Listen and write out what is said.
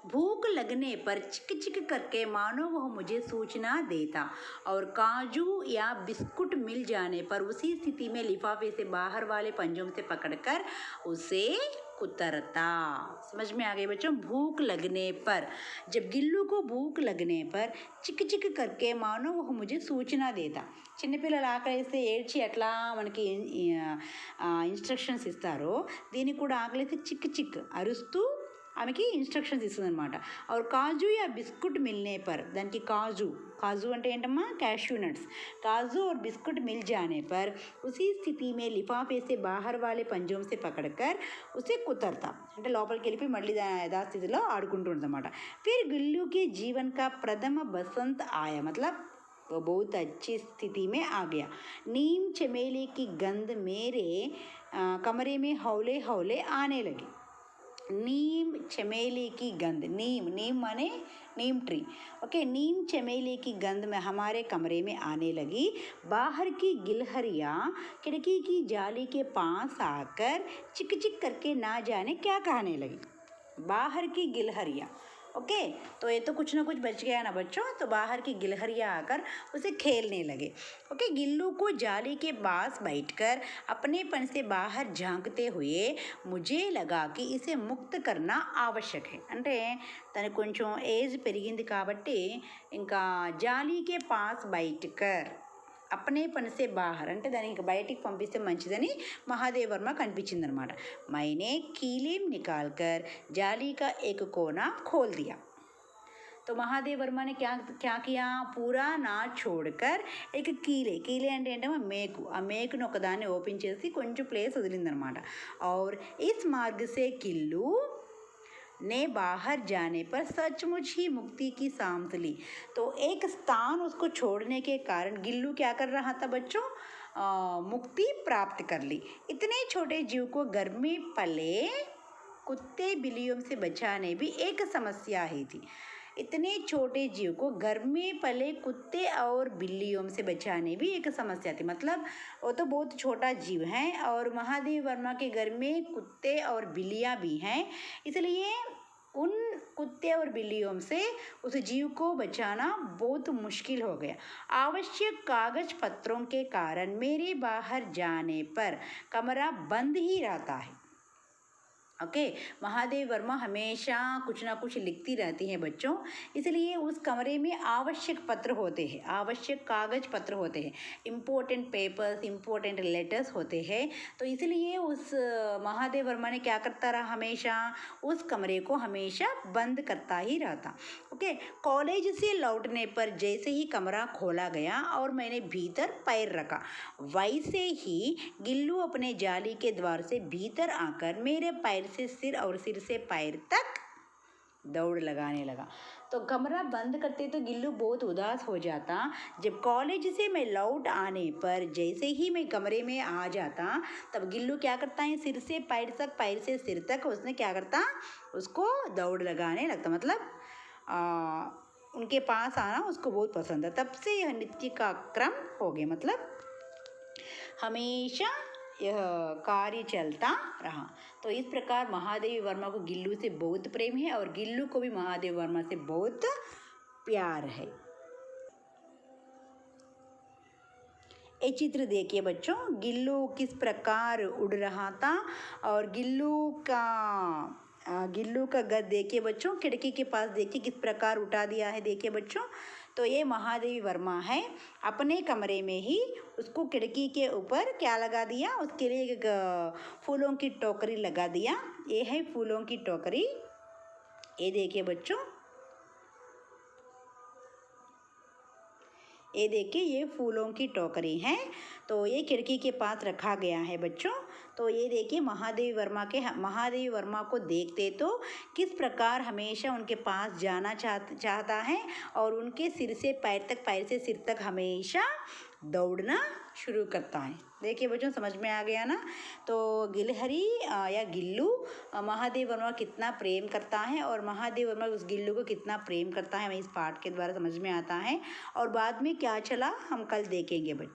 भूख लगने पर चिक चिक करके मानो वह मुझे सूचना देता और काजू या बिस्कुट मिल जाने पर उसी स्थिति में लिफाफे से बाहर वाले पंजों से पकड़कर उसे कुतरता। समझ में आ गए बच्चों? भूख लगने पर, जब गिल्लू को भूख लगने पर चिक चिक करके मानो वह मुझे सूचना देता. చిన్నపిల్లలు ఆకలిస్తే ఏడ్చి ఎట్లా మనకి ఇన్స్ట్రక్షన్స్ ఇస్తారో దీనికి కూడా ఆకలిస్తే చిక్ చిక్ అరుస్తూ ఆమెకి ఇన్స్ట్రక్షన్స్ ఇస్తుందన్నమాట. और काजू या बिस्कुट मिलने पर, దానికి काजू అంటే ఏంటమ్మా? Cashew nuts. काजू और बिस्कुट मिल जाने पर उसी स्थिति में लिफाफे से बाहर वाले पंजों से पकड़कर उसे कुतरता. అంటే లోపలికి వెళ్ళిపోయి మళ్ళీ యథాస్థితిలో ఆడుకుంటూ ఉందన్నమాట. फिर गिल्लू के जीवन का प्रथम बसंत आया, मतलब वो बहुत अच्छी स्थिति में आ गया. नीम चमेली की गंध मेरे कमरे में हौले हौले आने लगी. नीम चमेली की गंध, नीम माने नीम ट्री. ओके, नीम चमेली की गंध में हमारे कमरे में आने लगी. बाहर की गिलहरियाँ खिड़की की जाली के पास आकर चिक चिक करके ना जाने क्या कहने लगी. बाहर की गिलहरियाँ, ओके तो ये तो कुछ ना कुछ बच गया ना बच्चों. तो बाहर की गिलहरियाँ आकर उसे खेलने लगे. ओके, गिल्लू को जाली के पास बैठकर अपनेपन से बाहर झांकते हुए मुझे लगा कि इसे मुक्त करना आवश्यक है. అంటే తనకు కొంచెం ఏజ్ పెరిగింది కాబట్టి ఇంకా జాలీకే పాస్ బైట్కర్ अपने पन से बाहर అంటే దాన్ని ఇంకా బయటికి పంపిస్తే మంచిదని महादेव वर्मा కనిపించిందనమాట. मैंने कीलीम निकाल कर जाली का एक कोना खोल दिया. तो महादेव वर्मा ने क्या किया? पूरा ना छोड़कर एक कीले అంటే ఏంటమ్మా? మేకు. ఆ మేకును ఒకదాన్ని ఓపెన్ చేసి కొంచెం ప్లేస్ వదిలిందనమాట. और इस मार्ग से गिल्लू ने बाहर जाने पर सचमुच ही मुक्ति की सांस ली. तो एक स्थान उसको छोड़ने के कारण गिल्लू क्या कर रहा था बच्चों? मुक्ति प्राप्त कर ली. इतने छोटे जीव को घर में पले कुत्ते बिल्लियों से बचाने भी एक समस्या ही थी. इतने छोटे जीव को घर में पले कुत्ते और बिल्लियों से बचाने भी एक समस्या थी. मतलब वो तो बहुत छोटा जीव है और महादेव वर्मा के घर में कुत्ते और बिल्लियाँ भी हैं, इसलिए उन कुत्ते और बिल्लियों से उस जीव को बचाना बहुत मुश्किल हो गया. आवश्यक कागज पत्रों के कारण मेरे बाहर जाने पर कमरा बंद ही रहता है. ओके, महादेव वर्मा हमेशा कुछ ना कुछ लिखती रहती हैं बच्चों, इसलिए उस कमरे में आवश्यक पत्र होते हैं, आवश्यक कागज पत्र होते हैं, इम्पोर्टेंट पेपर्स, इम्पोर्टेंट लेटर्स होते हैं. तो इसलिए उस महादेव वर्मा ने क्या करता रहा? हमेशा उस कमरे को हमेशा बंद करता ही रहता. ओके, कॉलेज से लौटने पर जैसे ही कमरा खोला गया और मैंने भीतर पैर रखा, वैसे ही गिल्लू अपने जाली के द्वार से भीतर आकर मेरे पैर से सिर और सिर से पैर तक दौड़ लगाने लगा. तो कमरा बंद करते तो गिल्लू बहुत उदास हो जाता. जब कॉलेज से मैं लौट आने पर जैसे ही मैं कमरे में आ जाता तब गिल्लू क्या करता है? सिर से पैर तक, पैर से सिर तक उसने क्या करता? उसको दौड़ लगाने लगता. मतलब उनके पास आना उसको बहुत पसंद है. तब से यह नित्य का क्रम हो गया, मतलब हमेशा यह कार्य चलता रहा. तो इस प्रकार महादेव वर्मा को गिल्लू से बहुत प्रेम है और गिल्लू को भी महादेव वर्मा से बहुत प्यार है. ये चित्र देखिए बच्चों, गिल्लू किस प्रकार उड़ रहा था और गिल्लू का गद देखिए बच्चों, खिड़की के पास देखिए किस प्रकार उठा दिया है. देखिए बच्चों, तो ये महादेवी वर्मा है, अपने कमरे में ही उसको खिड़की के ऊपर क्या लगा दिया? उसके लिए एक फूलों की टोकरी लगा दिया. ये है फूलों की टोकरी. ये देखिए बच्चों, ये देखिए ये फूलों की टोकरी है. तो ये खिड़की के पास रखा गया है बच्चों. तो ये देखिए महादेवी वर्मा को देखते तो किस प्रकार हमेशा उनके पास जाना चाहता है और उनके सिर से पैर तक, पैर से सिर तक हमेशा दौड़ना शुरू करता है. देखिए बच्चों, समझ में आ गया ना? तो गिलहरी या गिल्लू महादेव वर्मा कितना प्रेम करता है और महादेव वर्मा उस गिल्लू को कितना प्रेम करता है, हमें इस पाठ के द्वारा समझ में आता है. और बाद में क्या चला हम कल देखेंगे बच्चों.